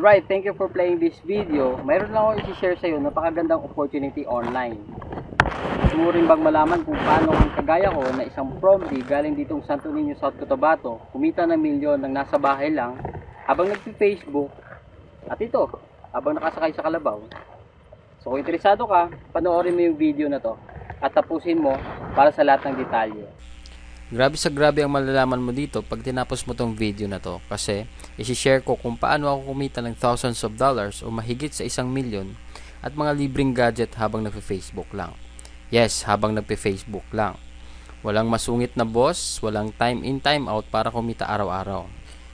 Alright, thank you for playing this video. Mayroon lang ako i-share sa iyo napakagandang opportunity online. Gusto mo rin bang malaman kung paano ang kagaya ko na isang promptee galing ditong Santo Niño, South Cotabato kumita ng milyon ng nasa bahay lang habang nagpi-Facebook at ito, habang nakasakay sa kalabaw. So kung interesado ka, panoorin mo yung video na to at tapusin mo para sa lahat ng detalye. Grabe ang malalaman mo dito pag tinapos mo tong video na to, kasi isi-share ko kung paano ako kumita ng thousands of dollars o mahigit sa 1 milyon at mga libreng gadget habang nagpe-Facebook lang. Yes, habang nagpe-Facebook lang. Walang masungit na boss, walang time in time out para kumita araw-araw.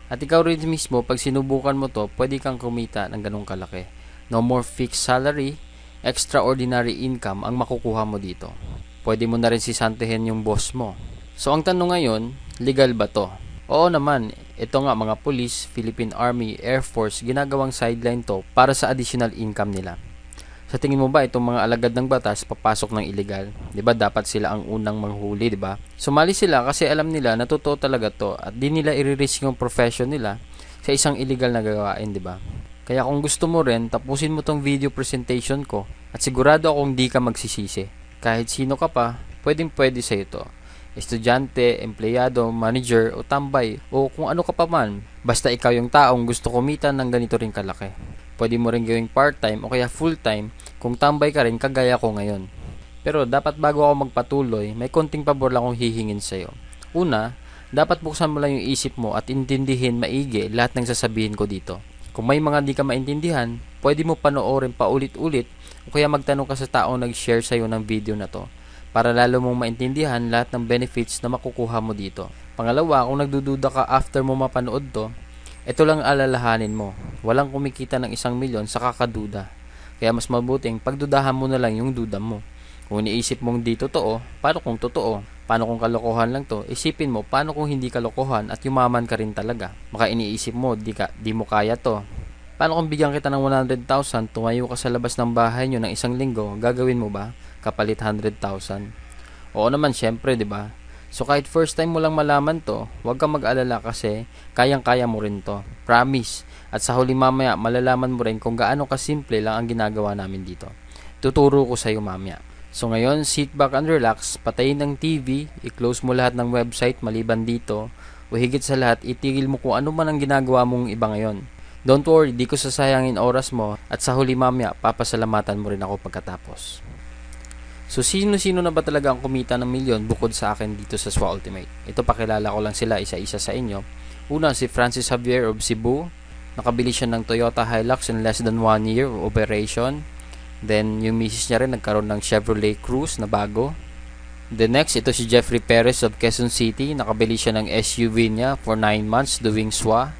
At ikaw rin mismo, pag sinubukan mo to, pwede kang kumita ng ganung kalaki. No more fixed salary, extraordinary income ang makukuha mo dito. Pwede mo na rin sisantihin yung boss mo. So ang tanong ngayon, legal ba to? Oo naman, ito nga mga police, Philippine Army, Air Force, ginagawang sideline to para sa additional income nila. Sa tingin mo ba itong mga alagad ng batas papasok ng illegal? 'Di ba dapat sila ang unang manghuli, 'di ba? Sumali sila kasi alam nila na totoo talaga to at di nila i-risk yung profession nila sa isang illegal na gawain, 'di ba? Kaya kung gusto mo rin, tapusin mo tong video presentation ko at sigurado akong di ka magsisisi. Kahit sino ka pa, pwede sa ito. Estudyante, empleyado, manager o tambay o kung ano ka pa man, basta ikaw yung taong gusto kumita ng ganito rin kalaki. Pwede mo rin gawing part-time o kaya full-time kung tambay ka rin kagaya ko ngayon. Pero dapat bago ako magpatuloy, may konting pabor lang akong hihingin sa'yo. Una, dapat buksan mo lang yung isip mo at intindihin maigi lahat ng sasabihin ko dito. Kung may mga di ka maintindihan, pwede mo panoorin paulit-ulit o kaya magtanong ka sa taong nag-share sa'yo ng video na to para lalo mong maintindihan lahat ng benefits na makukuha mo dito. Pangalawa, kung nagdududa ka after mo mapanood to, ito lang alalahanin mo. Walang kumikita ng 1 milyon sa kakaduda. Kaya mas mabuting pagdudahan mo na lang yung duda mo. Kung iniisip mong di totoo, paano kung totoo? Paano kung kalokohan lang to? Isipin mo, paano kung hindi kalokohan at yumaman ka rin talaga? Baka iniisip mo, di mo kaya to. Paano kung bigyan kita ng 100,000, tumayo ka sa labas ng bahay nyo ng 1 linggo, gagawin mo ba? Kapalit 100,000. Oo naman, syempre, 'di ba? So kahit first time mo lang malaman 'to, huwag kang mag-alala kasi kayang-kaya mo rin 'to. Promise. At sa huli mamaya, malalaman mo rin kung gaano kasimple lang ang ginagawa namin dito. Tuturo ko sa iyo mamaya. So ngayon, sit back and relax, patayin ang TV, i-close mo lahat ng website maliban dito, o higit sa lahat, itigil mo kung ano man ang ginagawa mong iba ngayon. Don't worry, di ko sasayangin oras mo at sa huli mamaya, papasalamatan mo rin ako pagkatapos. So sino-sino na ba talaga ang kumita ng milyon bukod sa akin dito sa SWA Ultimate? Ito, pakilala ko lang sila isa-isa sa inyo. Una, si Francis Javier of Cebu. Nakabili siya ng Toyota Hilux in less than 1 year of operation. Then yung misis niya rin nagkaroon ng Chevrolet Cruze na bago. The next, ito si Jeffrey Perez of Quezon City. Nakabili siya ng SUV niya for 9 months doing SWA.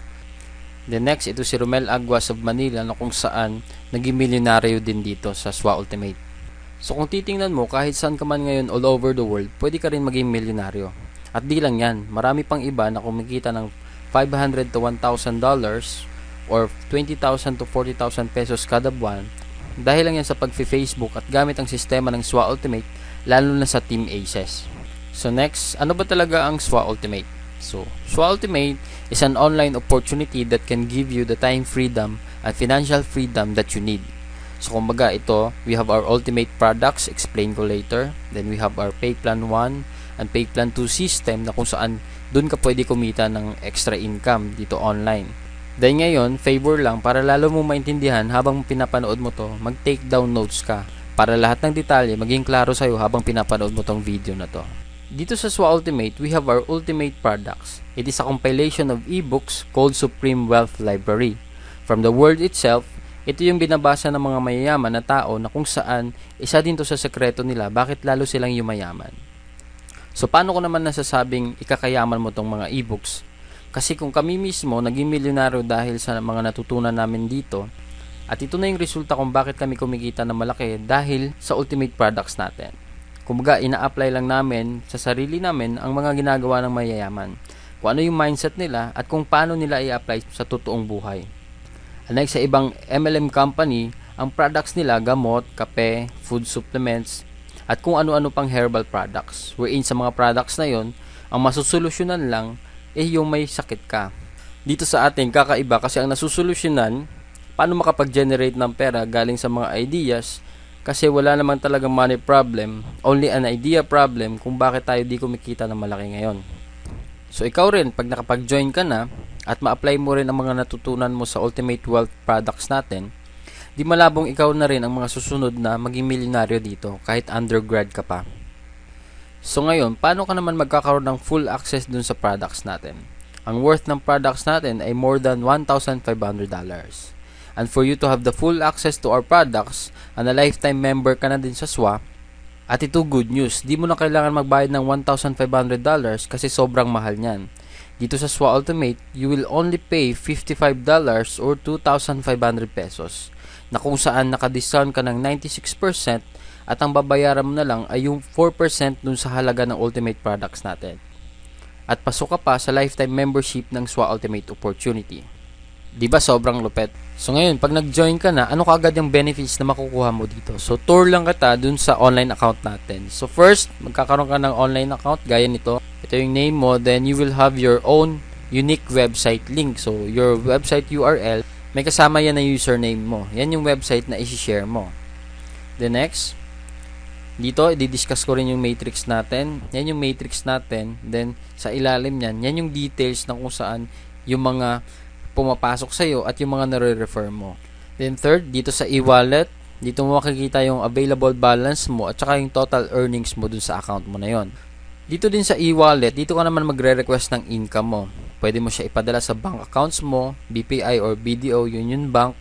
The next, ito si Romel Aguas of Manila na kung saan naging milyonaryo din dito sa SWA Ultimate. So kung titingnan mo, kahit saan ka man ngayon all over the world, pwede ka rin maging milyonaryo. At di lang yan, marami pang iba na kumikita ng $500 to $1,000 or 20,000 to 40,000 pesos kada buwan dahil lang yan sa pag-Facebook at gamit ang sistema ng SWA Ultimate, lalo na sa Team Aces. So next, ano ba talaga ang SWA Ultimate? So, SWA Ultimate is an online opportunity that can give you the time freedom and financial freedom that you need. So kumbaga ito, we have our ultimate products, explain ko later. Then we have our Pay Plan 1 and Pay Plan 2 system na kung saan dun ka pwede kumita ng extra income dito online. Then ngayon, favor lang para lalo mong maintindihan habang pinapanood mo to, mag-take down notes ka para lahat ng detalye maging klaro sa'yo habang pinapanood mo tong video na to. Dito sa SWA Ultimate, we have our ultimate products. It is a compilation of ebooks called Supreme Wealth Library. From the word itself, ito yung binabasa ng mga mayayaman na tao na kung saan isa din to sa sekreto nila bakit lalo silang yumayaman. So paano ko naman nasasabing ikakayaman mo tong mga ebooks? Kasi kung kami mismo naging milyonaryo dahil sa mga natutunan namin dito, at ito na yung resulta kung bakit kami kumikita ng malaki dahil sa ultimate products natin. Kumbaga, ina-apply lang namin sa sarili namin ang mga ginagawa ng mayayaman. Kung ano yung mindset nila at kung paano nila i-apply sa totoong buhay. Unlike sa ibang MLM company, ang products nila gamot, kape, food supplements, at kung ano-ano pang herbal products. Wherein sa mga products na yon, ang masusolusyonan lang yung may sakit ka. Dito sa atin, kakaiba kasi ang nasusolusyonan paano makapag-generate ng pera galing sa mga ideas, kasi wala naman talagang money problem, only an idea problem kung bakit tayo di kumikita ng malaki ngayon. So ikaw rin, pag nakapag-join ka na at ma-apply mo rin ang mga natutunan mo sa Ultimate Wealth products natin, di malabong ikaw na rin ang mga susunod na maging milyonaryo dito kahit undergrad ka pa. So ngayon, paano ka naman magkakaroon ng full access dun sa products natin? Ang worth ng products natin ay more than $1,500. And for you to have the full access to our products, and a lifetime member ka na din sa SWA, at ito good news, di mo na kailangan magbayad ng $1,500 kasi sobrang mahal niyan. Dito sa SWA Ultimate, you will only pay $55 or 2,500 pesos, na kung saan naka-discount ka ng 96% at ang babayaran mo na lang ay yung 4% dun sa halaga ng Ultimate products natin. At pasok ka pa sa lifetime membership ng SWA Ultimate Opportunity. Diba sobrang lupet? So ngayon, pag nag-join ka na, ano kaagad yung benefits na makukuha mo dito? So tour lang kita dun sa online account natin. So first, magkakaroon ka ng online account gaya nito. Ito yung name mo, then you will have your own unique website link. So your website URL, may kasama yan na username mo. Yan yung website na isi-share mo. The next, dito, i-discuss ko rin yung matrix natin. Yan yung matrix natin. Then, sa ilalim yan, yan yung details na kung saan yung mga pumapasok sa'yo at yung mga nare-refer mo. Then third, dito sa e-wallet, dito mo makikita yung available balance mo at saka yung total earnings mo dun sa account mo na yon. Dito din sa e-wallet, dito ka naman magre-request ng income mo. Pwede mo siya ipadala sa bank accounts mo, BPI or BDO, Union Bank.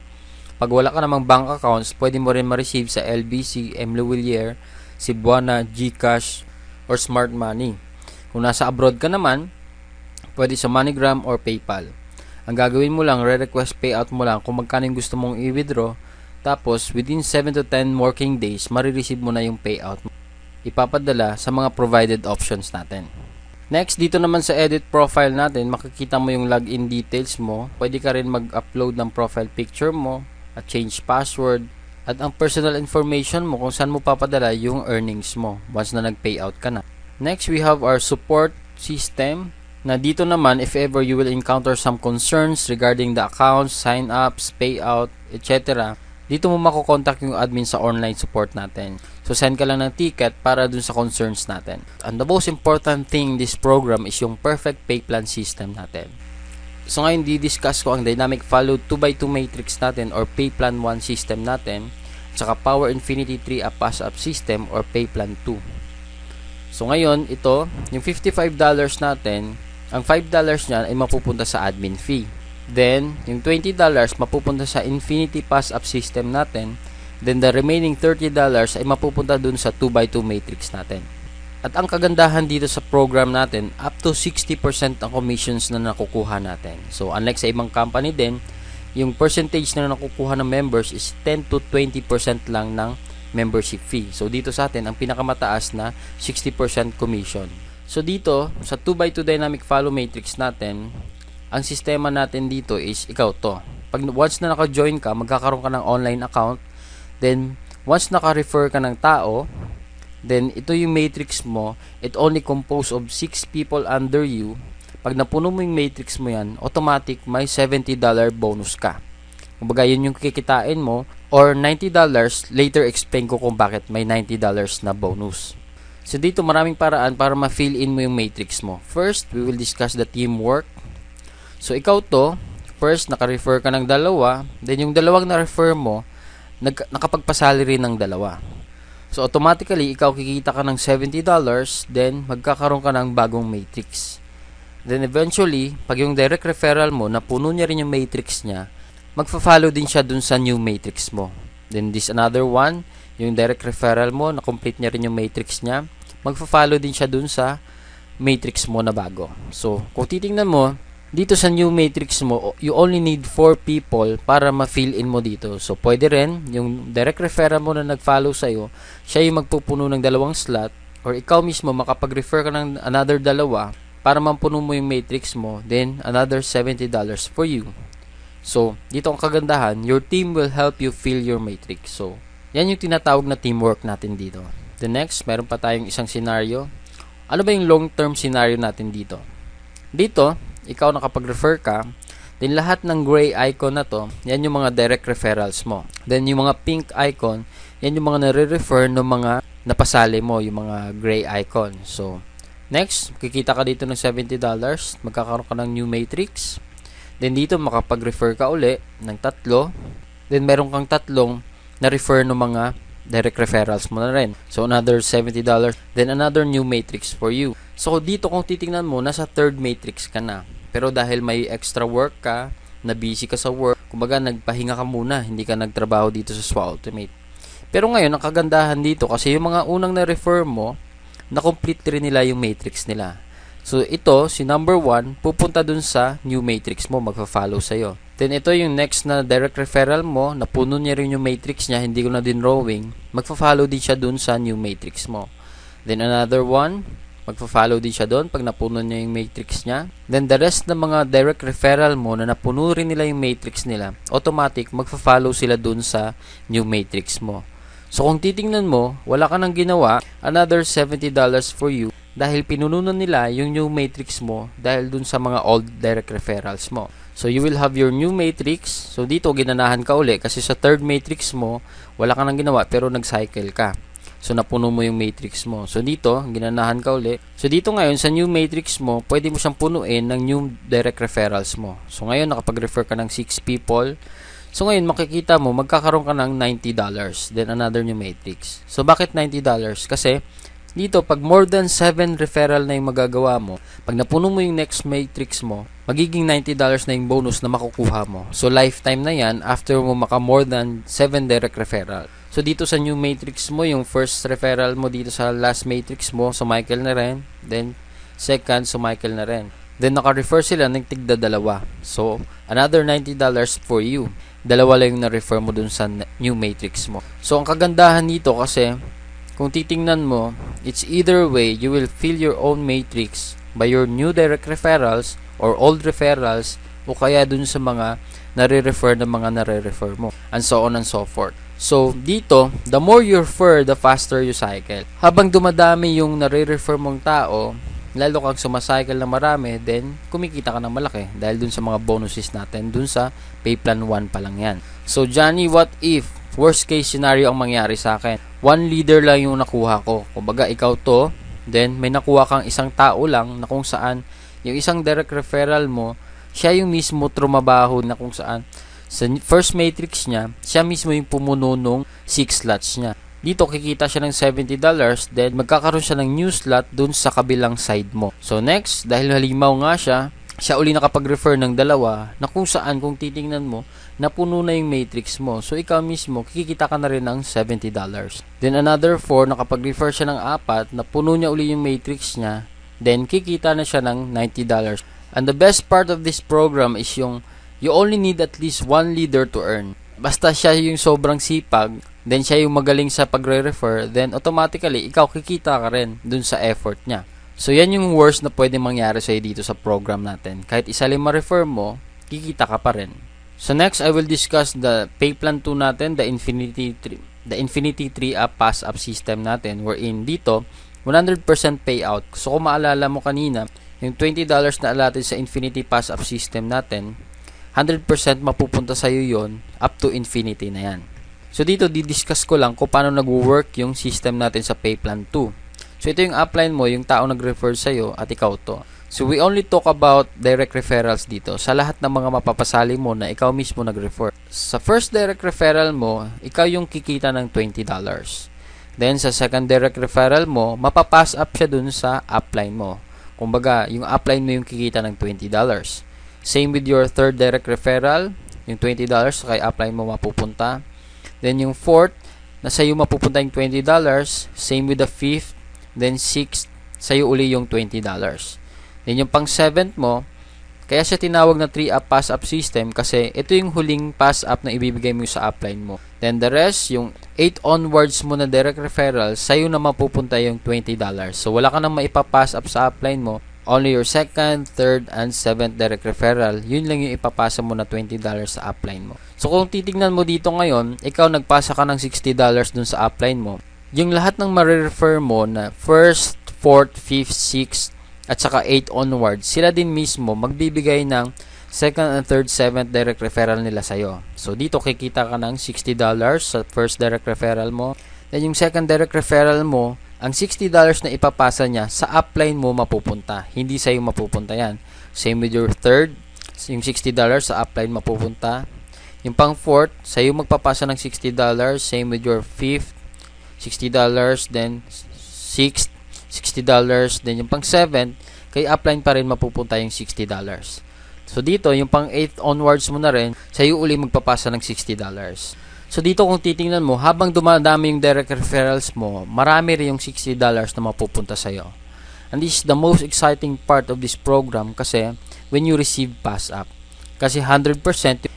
Pag wala ka namang bank accounts, pwede mo rin ma-receive sa LBC, M. Lewillier, Cebuana, GCash, or Smart Money. Kung nasa abroad ka naman, pwede sa MoneyGram or PayPal. Ang gagawin mo lang, re-request payout mo lang kung magkano yung gusto mong i-withdraw. Tapos, within 7 to 10 working days, marireceive mo na yung payout. Ipapadala sa mga provided options natin. Next, dito naman sa edit profile natin, makikita mo yung login details mo. Pwede ka rin mag-upload ng profile picture mo, at change password, at ang personal information mo kung saan mo papadala yung earnings mo once na nag-payout ka na. Next, we have our support system. Na dito naman, if ever you will encounter some concerns regarding the accounts, sign-ups, payout, etc., dito mo makokontak yung admin sa online support natin. So, send ka lang ng ticket para dun sa concerns natin. And the most important thing in this program is yung perfect pay plan system natin. So, ngayon, di-discuss ko ang Dynamic Follow 2x2 matrix natin or Pay Plan 1 system natin, at saka Power Infinity 3 a Pass-Up system or Pay Plan 2. So, ngayon, ito, yung $55 natin, ang $5 niyan ay mapupunta sa admin fee. Then, yung $20 mapupunta sa Infinity Pass-Up system natin. Then, the remaining $30 ay mapupunta dun sa 2x2 matrix natin. At ang kagandahan dito sa program natin, up to 60% ang commissions na nakukuha natin. So, unlike sa ibang company din, yung percentage na nakukuha ng members is 10 to 20% lang ng membership fee. So, dito sa atin, ang pinakamataas na 60% commission. So dito, sa 2x2 dynamic follow matrix natin, ang sistema natin dito is ikaw to. Pag once na naka-join ka, magkakaroon ka ng online account. Then, once naka-refer ka ng tao, then ito yung matrix mo, it only composed of 6 people under you. Pag napuno mo yung matrix mo yan, automatic may $70 bonus ka. Kumbaga, yun yung kikitain mo, or $90, later explain ko kung bakit may $90 na bonus. So dito maraming paraan para ma-fill in mo yung matrix mo. First, we will discuss the teamwork. So ikaw to, first naka-refer ka ng dalawa, then yung dalawang na-refer mo, nakapagpa-salary ng dalawa. So automatically, ikaw kikita ka ng $70, then magkakaroon ka ng bagong matrix. Then eventually, pag yung direct referral mo, napuno niya rin yung matrix niya, magfa-follow din siya dun sa new matrix mo. Then this another one, yung direct referral mo, na-complete niya rin yung matrix niya, magfa-follow din siya dun sa matrix mo na bago. So, kung titingnan mo, dito sa new matrix mo, you only need 4 people para ma-fill in mo dito. So, pwede rin, yung direct referral mo na nag-follow sa'yo, siya yung magpupuno ng 2 slot, or ikaw mismo makapag-refer ka ng another 2 para mampuno mo yung matrix mo, then another $70 for you. So, dito ang kagandahan, your team will help you fill your matrix. So, yan yung tinatawag na teamwork natin dito. The next, meron pa tayong isang scenario. Ano ba yung long-term scenario natin dito? Dito, ikaw nakapag-refer ka, Then lahat ng gray icon na to, yan yung mga direct referrals mo. Then yung mga pink icon, yan yung mga nare-refer ng mga napasali mo, yung mga gray icon. So, next, kikita ka dito ng $70, magkakaroon ka ng new matrix. Then dito makapag-refer ka uli ng 3. Then meron kang 3 na-refer ng mga direct referrals mo na rin. So, another $70. Then another new matrix for you. So, dito kung titingnan mo, nasa 3rd matrix ka na. Pero dahil may extra work ka, na busy ka sa work, kumbaga nagpahinga ka muna, hindi ka nagtrabaho dito sa SWA Ultimate. Pero ngayon, ang kagandahan dito, kasi yung mga unang na-refer mo, na-complete rin nila yung matrix nila. So, ito, si number 1, pupunta dun sa new matrix mo, magpa-follow sa'yo. Then, ito yung next na direct referral mo, napuno niya rin yung matrix niya, hindi ko na din drawing, magpa-follow din siya dun sa new matrix mo. Then, another one, magpa-follow din siya doon pag napuno niya yung matrix niya. Then, the rest ng mga direct referral mo na napuno rin nila yung matrix nila, automatic, magpa-follow sila doon sa new matrix mo. So, kung titingnan mo, wala ka nang ginawa, another $70 for you dahil pinununan nila yung new matrix mo dahil doon sa mga old direct referrals mo. So, you will have your new matrix. So, dito, ginanahan ka uli kasi sa 3rd matrix mo, wala ka nang ginawa pero nag-cycle ka. So, napuno mo yung matrix mo. So, dito, ginanahan ka uli. So, dito ngayon, sa new matrix mo, pwede mo siyang punuin ng new direct referrals mo. So, ngayon, nakapag-refer ka ng 6 people. So, ngayon, makikita mo, magkakaroon ka ng $90. Then, another new matrix. So, bakit $90? Kasi, dito, pag more than 7 referral na yung magagawa mo, pag napuno mo yung next matrix mo, magiging $90 na yung bonus na makukuha mo. So, lifetime na yan after mo maka more than 7 direct referral. So, dito sa new matrix mo, yung first referral mo dito sa last matrix mo, sumicle na rin. Then, second, sumicle na rin. Then, naka-refer sila ng tigda 2. So, another $90 for you. 2 lang yung na-refer mo dun sa new matrix mo. So, ang kagandahan dito kasi, kung titingnan mo, it's either way, you will fill your own matrix by your new direct referrals or old referrals o kaya dun sa mga nare-refer ng mga nare-refer mo, and so on and so forth. So, dito, the more you refer, the faster you cycle. Habang dumadami yung nare-refer mong tao, lalo kang sumacycle na marami, then kumikita ka ng malaki dahil dun sa mga bonuses natin, dun sa pay plan 1 pa lang yan. So, Johnny, what if worst case scenario ang mangyari sa akin? 1 leader lang yung nakuha ko. Kumbaga, ikaw to, then may nakuha kang isang tao lang na kung saan yung isang direct referral mo, siya yung mismo trumabaho na kung saan sa first matrix niya, siya mismo yung pumuno nung 6 slots niya. Dito, kikita siya ng $70, then magkakaroon siya ng new slot dun sa kabilang side mo. So, next, dahil halimaw nga siya uli nakapag-refer ng 2 na kung saan, kung titingnan mo, napuno na yung matrix mo. So, ikaw mismo, kikita ka na rin ng $70. Then, another 4, nakapag-refer siya ng 4, napuno niya uli yung matrix niya, then kikita na siya ng $90. And the best part of this program is yung you only need at least 1 leader to earn. Basta siya yung sobrang sipag, then siya yung magaling sa pagre-refer, then automatically, ikaw kikita ka rin dun sa effort niya. So, yan yung worst na pwede mangyari sa'yo dito sa program natin. Kahit isa lang ma-refer mo, kikita ka pa rin. So, next, I will discuss the pay plan 2 natin, the Infinity 3-up pass-up system natin, wherein dito, 100% payout. So, kung maalala mo kanina, yung $20 na allotted sa Infinity pass-up system natin, 100% mapupunta sa'yo yon up to infinity na yan. So, dito, didiscuss ko lang kung paano nag-work yung system natin sa pay plan 2. So, ito yung upline mo, yung tao nag-refer sa'yo at ikaw to. So, we only talk about direct referrals dito sa lahat ng mga mapapasali mo na ikaw mismo nag-refer. Sa first direct referral mo, ikaw yung kikita ng $20. Then, sa second direct referral mo, mapapass up siya dun sa upline mo. Kumbaga, yung upline mo yung kikita ng $20. Same with your third direct referral, yung $20 kay upline mo mapupunta. Then, yung fourth, nasa iyo mapupunta yung $20. Same with the fifth. Then, sixth, sa'yo uli yung $20. Then, yung pang seventh mo, kaya siya tinawag na 3-up pass-up system kasi ito yung huling pass-up na ibibigay mo sa upline mo. Then, the rest, yung 8 onwards mo na direct referral, sa'yo na mapupunta yung $20. So, wala ka nang maipapass up sa upline mo. Only your second, third, and seventh direct referral, yun lang yung ipapasa mo na $20 sa upline mo. So, kung titignan mo dito ngayon, ikaw nagpasa ka ng $60 dun sa upline mo. Yung lahat ng ma-refer mo na first, fourth, fifth, sixth, at saka 8 onwards, sila din mismo magbibigay ng second and third, seventh direct referral nila sa'yo. So dito kikita ka ng $60 sa first direct referral mo. Then yung second direct referral mo, ang $60 na ipapasa niya sa upline mo mapupunta. Hindi sa'yo mapupunta yan. Same with your third, yung $60 sa upline mapupunta. Yung pang fourth, sa'yo magpapasa ng $60. Same with your fifth, $60. Then sixth, $60. Then yung pang seventh, kay upline pa rin mapupunta yung $60. So dito, yung pang 8th onwards mo na rin, sa'yo uli magpapasa ng $60. So dito kung titingnan mo, habang dumadami yung direct referrals mo, marami rin yung $60 na mapupunta sa'yo. And this is the most exciting part of this program kasi when you receive pass up. Kasi 100%,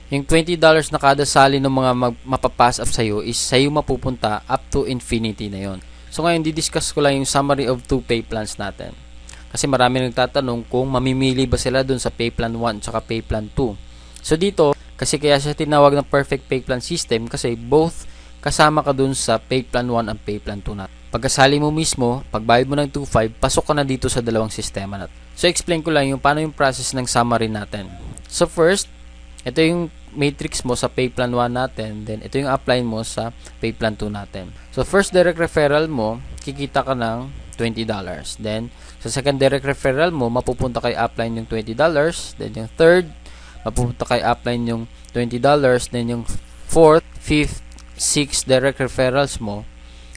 yung $20 na kada sali ng mga mapapass up sa'yo is sa'yo mapupunta up to infinity na yon. So ngayon, didiscuss ko lang yung summary of 2 pay plans natin. Kasi marami nagtatanong kung mamimili ba sila dun sa pay plan 1 at pay plan 2. So dito, kasi kaya siya tinawag ng perfect pay plan system kasi both kasama ka dun sa pay plan 1 at pay plan 2 natin. Pagkasali mo mismo, pagbayad mo ng 2.5, pasok ka na dito sa dalawang sistema natin. So explain ko lang yung paano yung process ng summary natin. So first, ito yung matrix mo sa pay plan 1 natin, then ito yung upline mo sa pay plan 2 natin. So first direct referral mo, kikita ka ng $20. Then sa second direct referral mo, mapupunta kay upline yung $20. Then yung third, mapupunta kay upline yung $20. Then yung fourth, fifth, sixth direct referrals mo,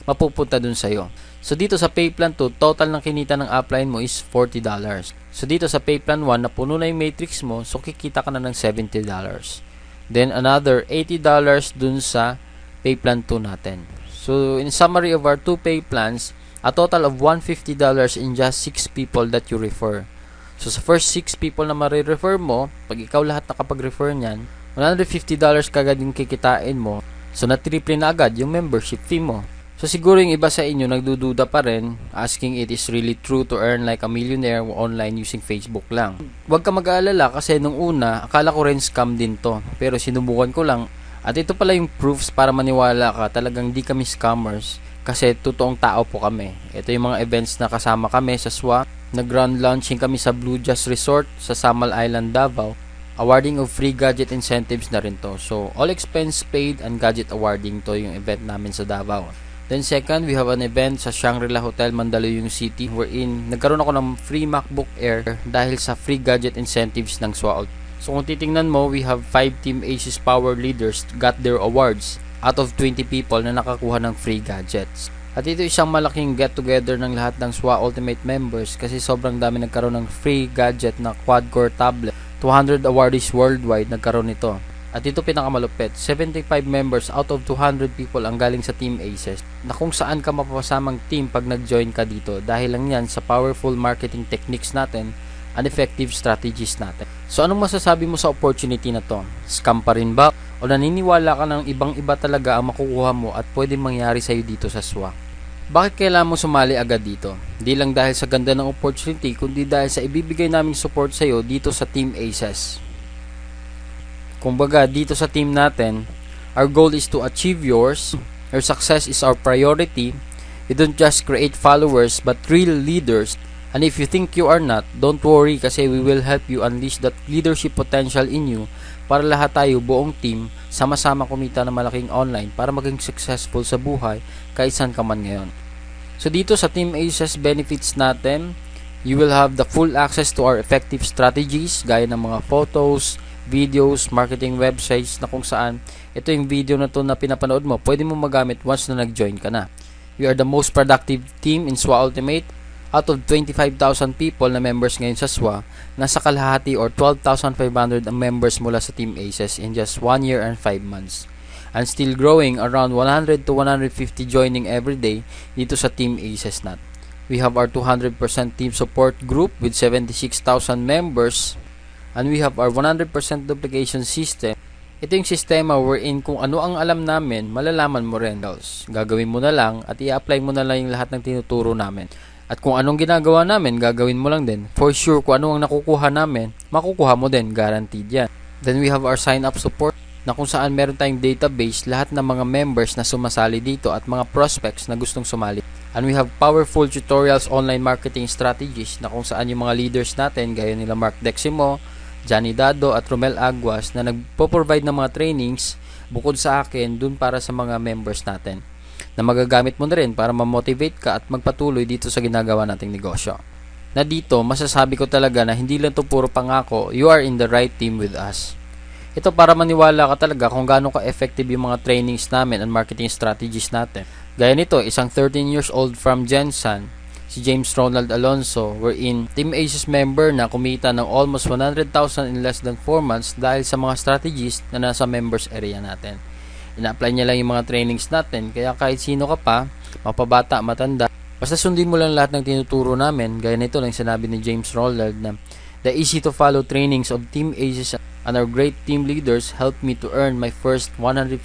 mapupunta dun sa'yo. So dito sa pay plan 2, total ng kinita ng upline mo is $40. So dito sa pay plan 1, napuno na yung matrix mo, so kikita ka na ng $70. Then another $80 dun sa pay plan 2 natin. So in summary of our 2 pay plans, a total of $150 in just 6 people that you refer. So sa first 6 people na marirefer mo, pag ikaw lahat nakapag-refer niyan, $150 kagad yung kikitain mo. So na-triple na agad yung membership fee mo. So siguro yung iba sa inyo nagdududa pa rin, asking it is really true to earn like a millionaire online using Facebook lang. Huwag ka mag-aalala kasi nung una, akala ko rin scam din to. Pero sinubukan ko lang. At ito pala yung proofs para maniwala ka, talagang di kami scammers. Kasi totoong tao po kami. Ito yung mga events na kasama kami sa SWA. Nag-ground launching kami sa Blue Jazz Resort sa Samal Island, Davao. Awarding of free gadget incentives na rin to. So, all expense paid and gadget awarding to yung event namin sa Davao. Then second, we have an event sa Shangri-La Hotel, Mandaluyong City wherein nagkaroon ako ng free MacBook Air dahil sa free gadget incentives ng SWA. So, kung titingnan mo, we have 5 Team Asus Power Leaders got their awards out of 20 people na nakakuha ng free gadgets. At ito isang malaking get-together ng lahat ng SWA Ultimate members kasi sobrang dami nagkaroon ng free gadget na quad-core tablet. 200 awardees worldwide nagkaroon nito. At ito pinakamalupit, 75 members out of 200 people ang galing sa Team Aces na kung saan ka mapapasamang team pag nag-join ka dito dahil lang yan sa powerful marketing techniques natin and effective strategies natin. So anong masasabi mo sa opportunity na to? Scam pa rin ba? O naniniwala ka ng ibang-iba talaga ang makukuha mo at pwede mangyari sa'yo dito sa SWA? Bakit kailangan mo sumali agad dito? Di lang dahil sa ganda ng opportunity, kundi dahil sa ibibigay naming support sa'yo dito sa Team Aces. Kumbaga, dito sa team natin, our goal is to achieve yours. Your success is our priority. We don't just create followers, but real leaders. And if you think you are not, don't worry kasi we will help you unleash that leadership potential in you para lahat tayo, buong team, sama-sama kumita ng malaking online para maging successful sa buhay kaisan ka man ngayon. So dito sa Team Aces benefits natin, you will have the full access to our effective strategies gaya ng mga photos, videos, marketing websites na kung saan ito yung video na to na pinapanood mo, pwede mo magamit once na nag-join ka na. We are the most productive team in SWA Ultimate. Out of 25,000 people na members ngayon sa SWA, nasa kalahati or 12,500 ang members mula sa Team Aces in just 1 year and 5 months. And still growing, around 100 to 150 joining every day dito sa Team Aces nat. We have our 200% team support group with 76,000 members. And we have our 100% duplication system. Ito yung sistema wherein kung ano ang alam namin, malalaman mo rin. Gagawin mo na lang at i-apply mo na lang yung lahat ng tinuturo namin. At kung anong ginagawa namin, gagawin mo lang din. For sure, kung ano ang nakukuha namin, makukuha mo din. Guaranteed yan. Then we have our sign-up support na kung saan meron tayong database, lahat ng mga members na sumasali dito at mga prospects na gustong sumali. And we have powerful tutorials, online marketing strategies na kung saan yung mga leaders natin, gaya nila Mark Deximo, Johnny Dado at Romel Aguas na nagpo-provide ng mga trainings bukod sa akin dun para sa mga members natin na magagamit mo na rin para ma-motivate ka at magpatuloy dito sa ginagawa nating negosyo. Na dito, masasabi ko talaga na hindi lang to puro pangako, you are in the right team with us. Ito para maniwala ka talaga kung gaano ka-effective yung mga trainings namin and marketing strategies natin. Gaya nito, isang 13 years old from Jensen, si James Ronald Alonso, wherein Team Aces member na kumita ng almost 100,000 in less than 4 months dahil sa mga strategies na nasa members area natin. Ina-apply niya lang yung mga trainings natin, kaya kahit sino ka pa, mapabata, matanda, basta sundin mo lang lahat ng tinuturo namin. Gaya nito lang sinabi ni James Ronald na the easy to follow trainings of Team Aces and our great team leaders helped me to earn my first $150.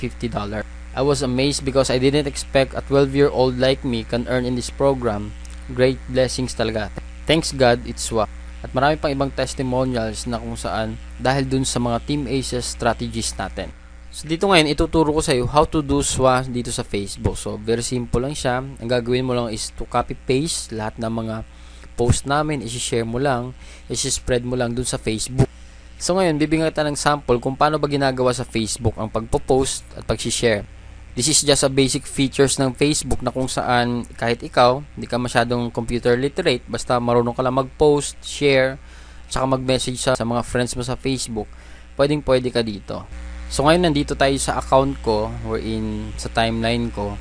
I was amazed because I didn't expect a 12-year-old like me can earn in this program. Great blessings talaga. Thanks God, it's SWA. At marami pang ibang testimonials na kung saan dahil dun sa mga Team Aces strategies natin. So dito ngayon, ituturo ko sa iyo how to do SWA dito sa Facebook. So very simple lang siya. Ang gagawin mo lang is to copy-paste lahat ng mga post namin, isi-share mo lang, isi-spread mo lang dun sa Facebook. So ngayon, bibigyan kita ng sample kung paano ba ginagawa sa Facebook ang pagpo-post at pag-share. This is just a basic features ng Facebook na kung saan kahit ikaw, hindi ka masyadong computer literate, basta marunong ka lang mag-post, share, saka mag-message sa mga friends mo sa Facebook, pwede ka dito. So ngayon nandito tayo sa account ko, wherein sa timeline ko.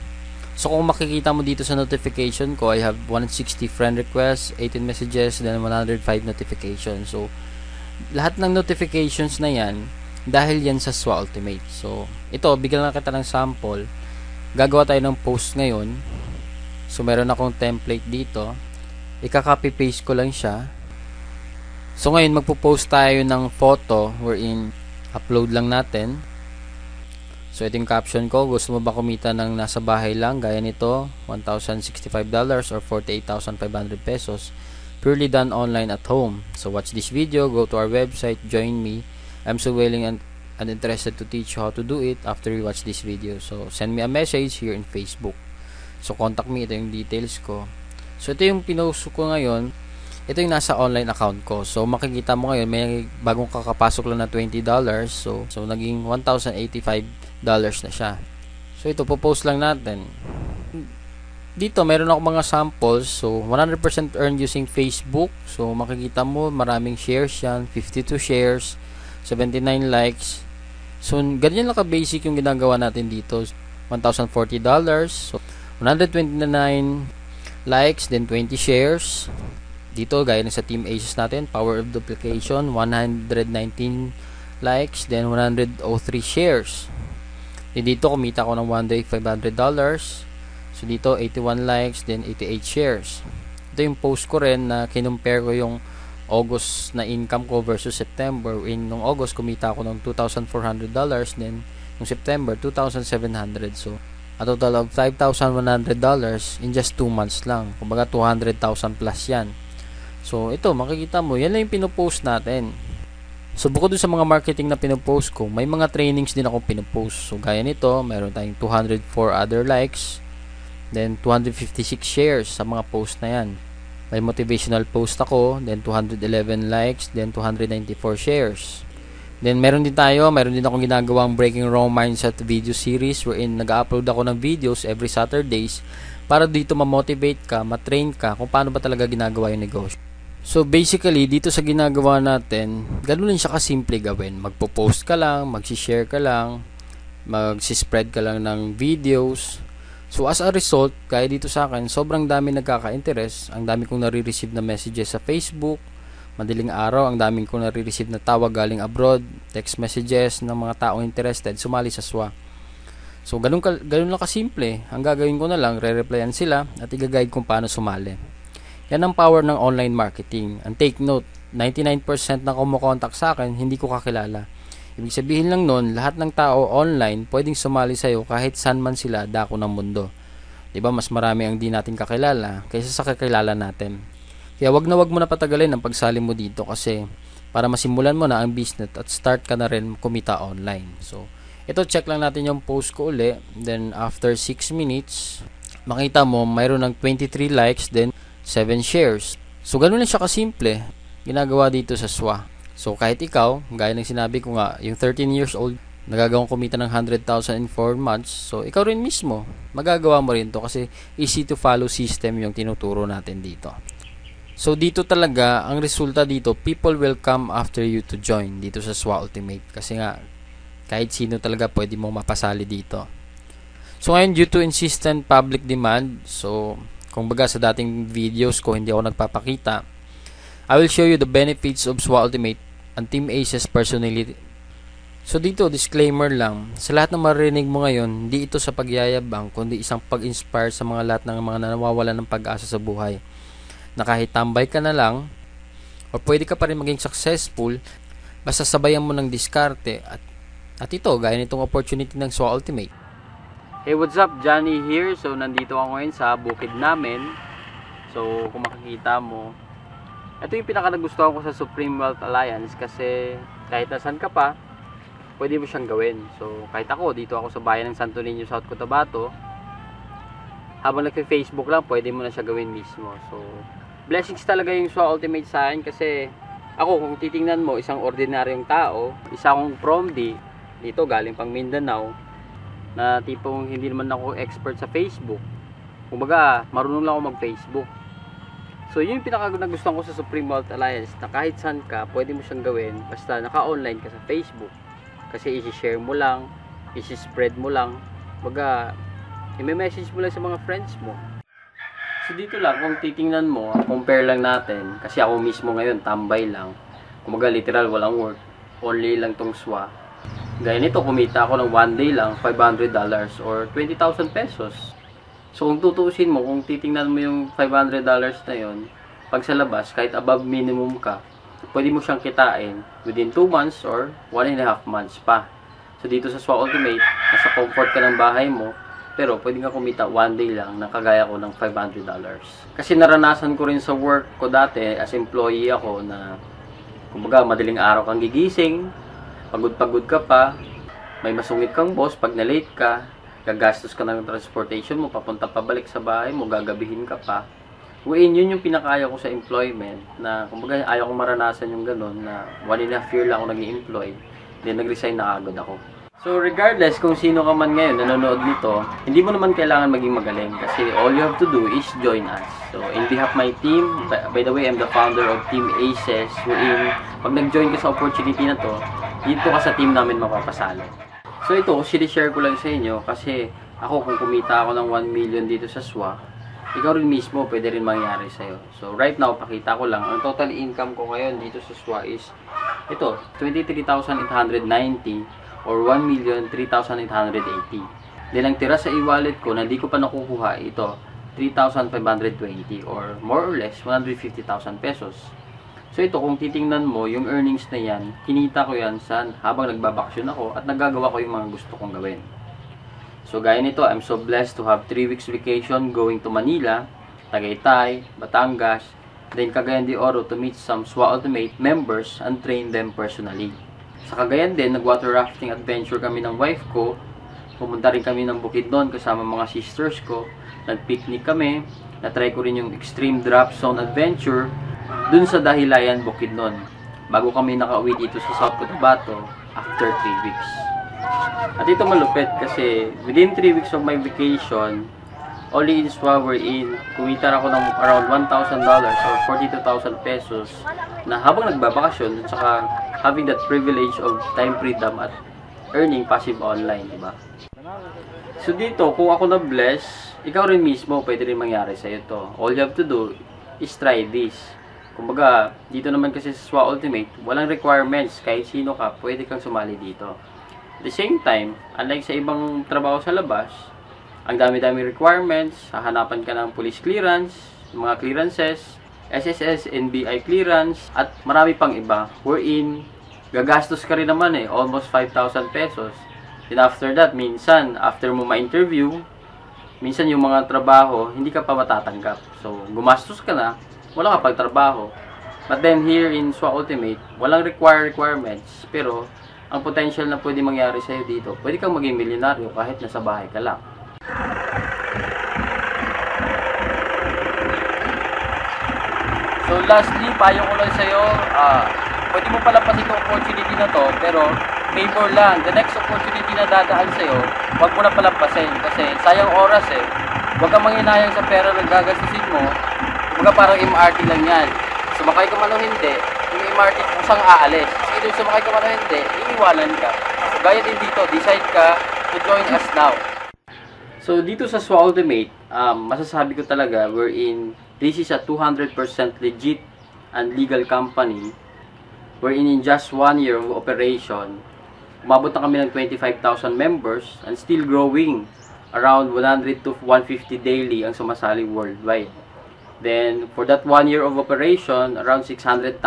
So kung makikita mo dito sa notification ko, I have 160 friend requests, 18 messages, then 105 notifications. So lahat ng notifications na yan, dahil yan sa SWA Ultimate. So, ito, bigyan lang kita ng sample. Gagawa tayo ng post ngayon. So, meron akong template dito. Ika-copy-paste ko lang siya. So, ngayon, magpo-post tayo ng photo wherein upload lang natin. So, ito yung caption ko. Gusto mo ba kumita ng nasa bahay lang? Gaya nito, $1,065 or 48,500 pesos. Purely done online at home. So, watch this video. Go to our website. Join me. I'm so willing and interested to teach you how to do it after you watch this video. So, send me a message here in Facebook. So, contact me. Ito yung details ko. So, ito yung pinost ko ngayon. Ito yung nasa online account ko. So, makikita mo ngayon, may bagong kakapasok lang na $20. So naging $1,085 na siya. So, ito, popost lang natin. Dito, meron ako mga samples. So, 100% earned using Facebook. So, makikita mo, maraming shares yan. 52 shares. 79 likes. So, ganyan lang ka-basic yung ginagawa natin dito. $1,040. So, 129 likes, then 20 shares. Dito, gaya na sa Team Aces natin, Power of Duplication, 119 likes, then 103 shares. Then dito, kumita ko ng one day $500. So, dito, 81 likes, then 88 shares. Ito yung post ko rin na kinumpare ko yung August na income ko versus September. Nung August, kumita ako ng $2,400. Then, nung September, $2,700. So, a total of $5,100 in just 2 months lang. Kumbaga, 200,000 plus yan. So, ito, makikita mo, yan lang yung pinopost natin. So, bukod dun sa mga marketing na pinopost ko, may mga trainings din ako pinopost. So, gaya nito, meron tayong 204 other likes. Then, 256 shares sa mga post na yan. May motivational post ako, then 211 likes, then 294 shares. Then meron din akong ginagawang Breaking Wrong Mindset video series wherein nag-upload ako ng videos every Saturdays para dito ma-motivate ka, ma-train ka kung paano ba talaga ginagawa yung negosyo. So basically, dito sa ginagawa natin, ganun lang siya kasimple gawin. Magpo-post ka lang, magsi-share ka lang, magsi-spread ka lang ng videos. So as a result, kaya dito sa akin, sobrang dami nagkaka-interest. Ang dami kong nare-receive na messages sa Facebook. Madaling araw, ang daming kong nare-receive na tawag galing abroad, text messages ng mga taong interested, sumali sa SWA. So ganun lang kasimple. Ang gagawin ko na lang, re-replyan sila at i-guide kung paano sumali. Yan ang power ng online marketing. And take note, 99% na kumukontak sa akin, hindi ko kakilala. Ibig sabihin lang nun, lahat ng tao online pwedeng sumali sa'yo kahit saan man sila dako ng mundo. Diba, mas marami ang di natin kakilala kaysa sa kakilala natin. Kaya wag mo na patagalin ang pagsali mo dito kasi para masimulan mo na ang business at start ka na rin kumita online. So, ito check lang natin yung post ko uli. Then, after 6 minutes, makita mo mayroon ng 23 likes, then 7 shares. So, ganun lang siya kasimple ginagawa dito sa SWA. So kahit ikaw, gaya ng sinabi ko nga, yung 13 years old, nagagawang kumita ng 100,000 in 4 months. So ikaw rin mismo, magagawa mo rin to kasi easy to follow system yung tinuturo natin dito. So dito talaga, ang resulta dito, people will come after you to join dito sa SWA Ultimate. Kasi nga, kahit sino talaga pwede mong mapasali dito. So ngayon, due to insistent public demand, so kung baga sa dating videos ko, hindi ako nagpapakita, I will show you the benefits of SWA Ultimate and Team Ace's personality. So dito, disclaimer lang, sa lahat ng marinig mo ngayon, hindi ito sa pagyayabang, kundi isang pag-inspire sa mga lahat ng mga nawawalan ng pag-asa sa buhay. Na kahit tambay ka na lang o pwede ka pa rin maging successful basta sabayan mo ng diskarte at ito, gaya nitong opportunity ng SWA Ultimate. Hey, what's up? Johnny here. So nandito ako ngayon sa bukid namin. So kung makikita mo, ito yung pinaka-nagustuhan ko sa Supreme Wealth Alliance kasi kahit nasan ka pa, pwede mo siyang gawin. So kahit ako, dito ako sa bayan ng Santo Niño, South Cotabato, habang nagpe-Facebook lang, pwede mo na siya gawin mismo. So blessings talaga yung SWA Ultimate sa akin kasi ako, kung titingnan mo, isang ordinaryong tao, isa akong PROMD dito, galing pang Mindanao, na tipong hindi naman ako expert sa Facebook. Kumbaga, marunong lang ako mag-Facebook. So yun yung pinaka-nagustuhan ko sa Supreme Wealth Alliance, na kahit saan ka, pwede mo siyang gawin basta naka-online ka sa Facebook. Kasi isi-share mo lang, isi-spread mo lang, kumbaga, i-message mo lang sa mga friends mo. So dito lang, kung titingnan mo, compare lang natin, kasi ako mismo ngayon, tambay lang. Kumaga literal, walang work. Only lang tong SWA. Gaya nito, kumita ako ng one day lang, $500 or 20,000 pesos. So kung tutuusin mo, kung titingnan mo yung $500 na yon, pag sa labas, kahit above minimum ka, pwede mo siyang kitain within 2 months or 1.5 months pa. So dito sa SWA Ultimate, nasa comfort ka ng bahay mo, pero pwede nga kumita one day lang na kagaya ko ng $500. Kasi naranasan ko rin sa work ko dati as employee ako na kumbaga madaling araw kang gigising, pagod-pagod ka pa, may masungit kang boss pag na-late ka, gagastos ka ng transportation mo, papunta pabalik sa bahay mo, gagabihin ka pa. Yun yung pinakaya ko sa employment na kumbaga ayaw kong maranasan yung ganun na 1.5 year lang ako nag-i-employ, then nag-resign na agad ako. So regardless kung sino ka man ngayon nanonood nito, hindi mo naman kailangan maging magaling kasi all you have to do is join us. So in behalf of my team, by the way, I'm the founder of Team Aces, wherein pag nag-join ka sa opportunity na to, dito ka sa team namin mapapasalo. So ito, sinishare ko lang sa inyo kasi ako kung kumita ako ng 1 million dito sa SWA, ikaw rin mismo pwede rin mangyari sa'yo. So right now, pakita ko lang, ang total income ko ngayon dito sa SWA is ito, 23,890 or 1,03,880. Then ang tira sa e-wallet ko na di ko pa nakukuha ito, 3,520 or more or less 150,000 pesos. So ito kung titingnan mo yung earnings na yan, kinita ko yan habang nagbabakasyon ako at nagagawa ko yung mga gusto kong gawin. So gaya nito, I'm so blessed to have 3 weeks vacation going to Manila, Tagaytay, Batangas, then Cagayan de Oro to meet some SWA Ultimate members and train them personally. Sa Cagayan din, nag-water rafting adventure kami ng wife ko. Pumunta rin kami ng Bukidnon kasama mga sisters ko. Nag-picnic kami. Na-try ko rin yung extreme drop zone adventure dun sa Dahilayan, Bukidnon. Bago kami nakauwi dito sa South Cotabato after 3 weeks. At ito malupit kasi within 3 weeks of my vacation, only in SWA wherein kumita ako ng around $1,000 or 42,000 pesos na habang nagbabakasyon at saka having that privilege of time freedom at earning passive online, diba? So dito, kung ako na-bless, ikaw rin mismo pwede rin mangyari sa ito. All you have to do is try this. Kumbaga, dito naman kasi sa SWA Ultimate, walang requirements. Kahit sino ka, pwede kang sumali dito. At the same time, unlike sa ibang trabaho sa labas, ang dami-dami requirements, hahanapan ka ng police clearance, mga clearances, SSS, NBI clearance, at marami pang iba. Wherein, gagastos ka rin naman almost 5,000 pesos. Then after that, minsan, after mo ma-interview, minsan yung mga trabaho, hindi ka pa matatanggap. So, gumastos ka na, wala ka pang trabaho. But then here in SWA Ultimate, walang requirements, pero ang potential na pwede mangyari sa'yo dito, pwede kang maging milyonaryo kahit nasa bahay ka lang. So lastly, payo ko lang sa'yo, pwede mo palampasin opportunity na to, pero favor lang. The next opportunity na dadaan sa'yo, wag mo na palampasin kasi sayang oras eh. Huwag kang manghinayang sa pera na gagastusin mo. Kumbaga parang MRT lang yan. Sumakay ka man o hindi, yung MRT kusang aalis. Either sumakay ka man o hindi, iiwanan ka. So, gaya din dito, decide ka to join us now. So dito sa SWA Ultimate, masasabi ko talaga wherein this is a 200% legit and legal company wherein in just 1 year of operation, umabot na kami ng 25,000 members and still growing. Around 100 to 150 daily ang sumasali worldwide. Then, for that 1 year of operation, around $600,000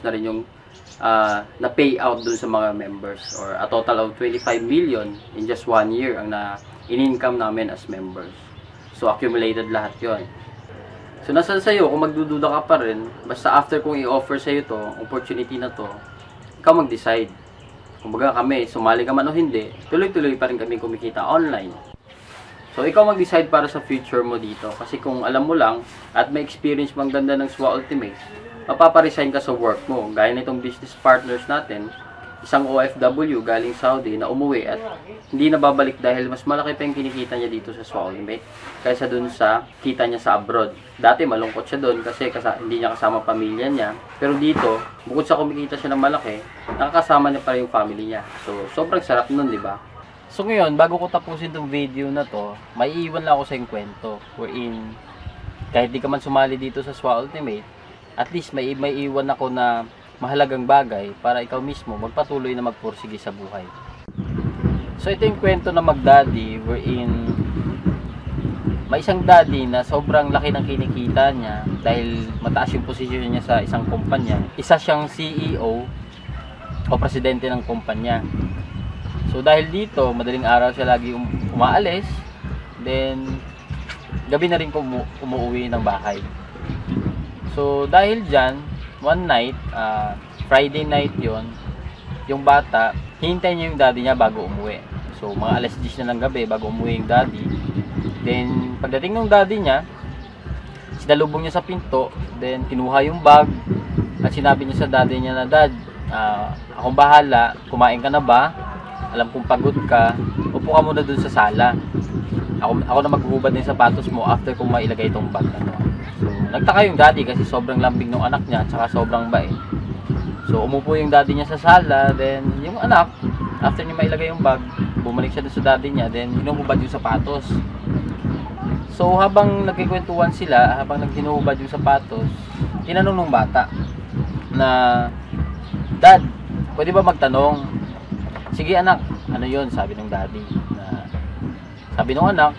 na rin yung na payout dun sa mga members. Or a total of 25 million in just 1 year ang in-income namin as members. So, accumulated lahat yon. So, nasa sa'yo, kung magdududa ka pa rin, basta after kong i-offer sa'yo to, opportunity na to, ikaw mag-decide. Kumbaga kami, sumali ka man o hindi, tuloy-tuloy pa rin kami kumikita online. So, ikaw mag-decide para sa future mo dito. Kasi kung alam mo lang, at may experience mang ganda ng SWA Ultimate, mapaparesign ka sa work mo. Gaya nitong business partners natin, isang OFW galing Saudi na umuwi at hindi na babalik dahil mas malaki pa yung kinikita niya dito sa SWA Ultimate kaysa dun sa kita niya sa abroad. Dati malungkot siya dun kasi hindi niya kasama pamilya niya. Pero dito, bukod sa kumikita siya ng malaki, nakakasama niya pa rin yung family niya. So, sobrang sarap nun, di ba? So ngayon, bago ko tapusin itong video na to, may iiwan lang ako sa yung kwento. Wherein, kahit di ka man sumali dito sa SWA Ultimate, at least may iwan ako na mahalagang bagay para ikaw mismo magpatuloy na magpursige sa buhay. So ito yung kwento na mag-daddy, wherein may isang daddy na sobrang laki ng kinikita niya dahil mataas yung posisyon niya sa isang kumpanya. Isa siyang CEO o presidente ng kumpanya. So dahil dito, madaling araw siya lagi umaalis, then gabi na rin umuwi ng bahay. So dahil dyan, one night, Friday night yon, yung bata, hintay niya yung daddy niya bago umuwi. So mga alas 10 na ng gabi bago umuwi yung daddy. Then pagdating ng daddy niya, sinalubong niya sa pinto, then kinuha yung bag at sinabi niya sa daddy niya na, "Dad, akong bahala, kumain ka na ba? Alam kong pagod ka, upo ka muna dun sa sala. Ako na maghuhubad ng sapatos mo after kong mailagay itong bag na to." So, nagtaka yung daddy kasi sobrang lambing ng anak niya at saka sobrang bait. So, umupo yung daddy niya sa sala, then yung anak, after niya mailagay yung bag, bumalik siya dun sa daddy niya, then hinuhubad yung sapatos. So, habang nagkikwentuhan sila, habang naghinuhubad yung sapatos, tinanong ng bata na, "Dad, pwede ba magtanong?" "Sige anak." "Ano yun?" sabi ng daddy. Sabi ng anak,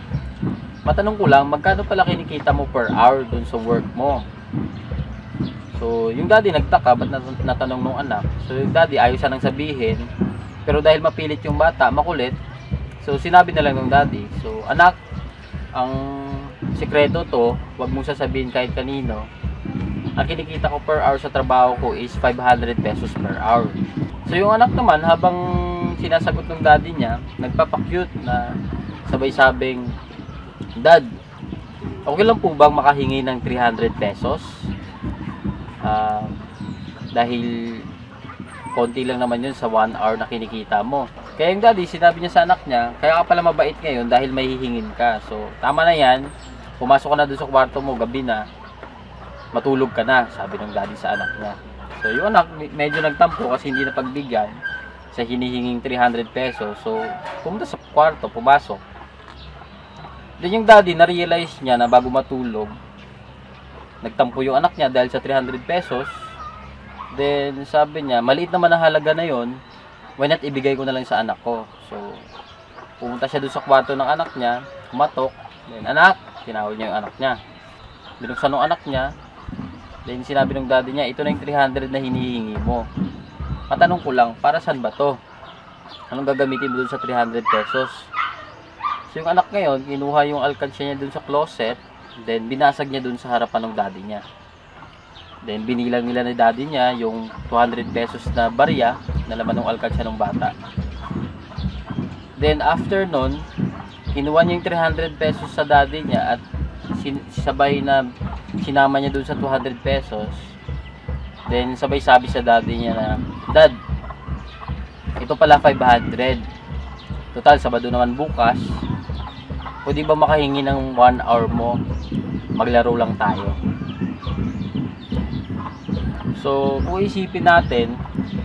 "Matanong ko lang, magkano pala kinikita mo per hour dun sa work mo?" So, yung daddy nagtaka, ba't natanong ng anak? So, yung daddy ayaw siya nang sabihin, pero dahil mapilit yung bata, makulit, so sinabi na lang ng daddy, "So, anak, ang sikreto to, wag mong sasabihin kahit kanino. Ang kinikita ko per hour sa trabaho ko is 500 pesos per hour." So, yung anak naman, habang sinasagot ng daddy niya, nagpapakyut na sabay-sabing, "Dad, okay lang po bang makahingi ng 300 pesos? Dahil konti lang naman yun sa 1 hour na kinikita mo." Kaya yung daddy, sinabi niya sa anak niya, "Kaya ka pala mabait ngayon dahil may hihingin ka. So, tama na yan. Pumasok ka na doon sa kwarto mo, gabi na. Matulog ka na," sabi ng daddy sa anak niya. So, yung anak, medyo nagtampo kasi hindi na pagbigyan sa hinihinging 300 pesos. So, pumunta sa kwarto, pumasok. Then yung daddy, na-realize niya na bago matulog, nagtampo yung anak niya dahil sa 300 pesos. Then, sabi niya, maliit naman ang halaga na yon, why not ibigay ko na lang sa anak ko. So, pumunta siya doon sa kwarto ng anak niya, kumatok. Then, "Anak," tinawag niya yung anak niya. Binuksan ng anak niya. Then, sinabi ng daddy niya, "Ito na yung 300 na hinihingi mo. Matanong ko lang, para saan ba to? Anong gagamitin mo doon sa 300 pesos? So, yung anak ngayon, kinuha yung alkansya niya doon sa closet, then binasag niya doon sa harapan ng daddy niya. Then, binilang nila ni daddy niya yung 200 pesos na barya na laman ng alkansya ng bata. Then, after nun, kinuha niya yung 300 pesos sa daddy niya at sabay na sinama niya doon sa 200 pesos. Then sabay sabi sa daddy niya na, Dad, ito pala 500. Total, Sabado naman bukas. Pwede ba makahingi ng 1 hour mo? Maglaro lang tayo. So, kung isipin natin,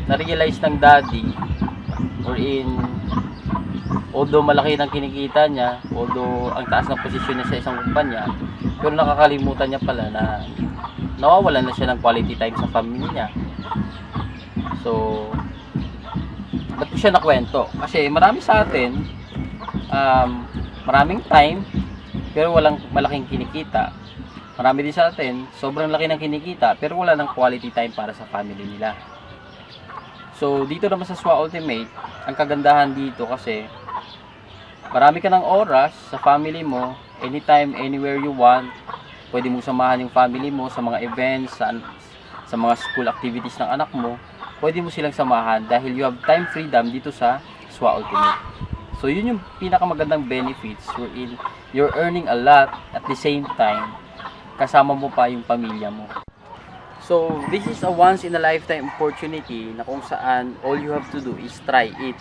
na-realize ng daddy, although malaki ng kinikita niya, although ang taas ng posisyon niya sa isang kumpanya, pero nakakalimutan niya pala na nawawalan na siya ng quality time sa family niya. So, ba't ko siya nakwento? Kasi marami sa atin, maraming time, pero walang malaking kinikita. Marami din sa atin, sobrang laki ng kinikita, pero wala ng quality time para sa family nila. So, dito naman sa SWA Ultimate, ang kagandahan dito kasi, marami ka ng oras sa family mo, anytime, anywhere you want. Pwede mo samahan yung family mo sa mga events, sa mga school activities ng anak mo. Pwede mo silang samahan dahil you have time freedom dito sa SWA Ultimate. So, yun yung pinakamagandang benefits wherein you're earning a lot at the same time, kasama mo pa yung pamilya mo. So, this is a once in a lifetime opportunity na kung saan all you have to do is try it.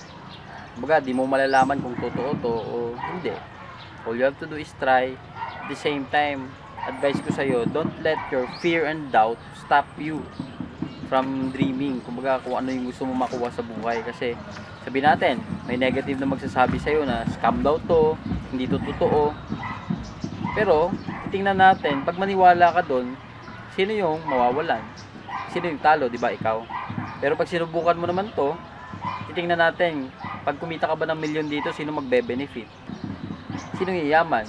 Kumbaga, di mo malalaman kung totoo to o hindi. All you have to do is try. At the same time, advice ko sa'yo, don't let your fear and doubt stop you from dreaming. Kumbaga, kung ano yung gusto mo makuha sa buhay. Kasi, sabihin natin, may negative na magsasabi sa'yo na scam daw to, hindi to totoo. Pero, titingnan natin, pag maniwala ka doon, sino yung mawawalan? Sino yung talo, di ba? Ikaw. Pero pag sinubukan mo naman to, titingnan natin, pag kumita ka ba ng milyon dito, sino magbe-benefit? Sino yung yayaman?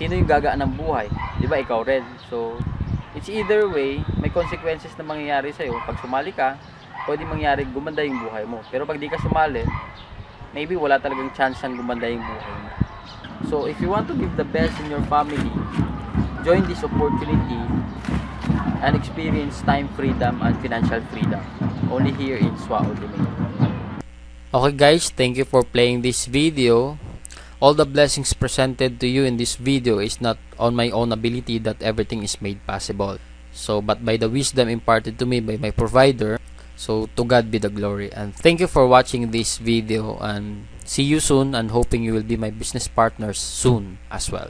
Sino yung gagaan ng buhay? Di ba? Ikaw rin. So, it's either way, may consequences na mangyayari sa'yo. Pag sumali ka, pwede mangyari gumanda yung buhay mo. Pero pag di ka sumali, maybe wala talagang chance ang gumanda yung buhay mo. So, if you want to give the best in your family, join this opportunity and experience time freedom and financial freedom only here in SWA Ultimate. Okay guys, thank you for playing this video. All the blessings presented to you in this video is not on my own ability that everything is made possible. So, but by the wisdom imparted to me by my provider. So, to God be the glory. And thank you for watching this video and see you soon and hoping you will be my business partners soon as well.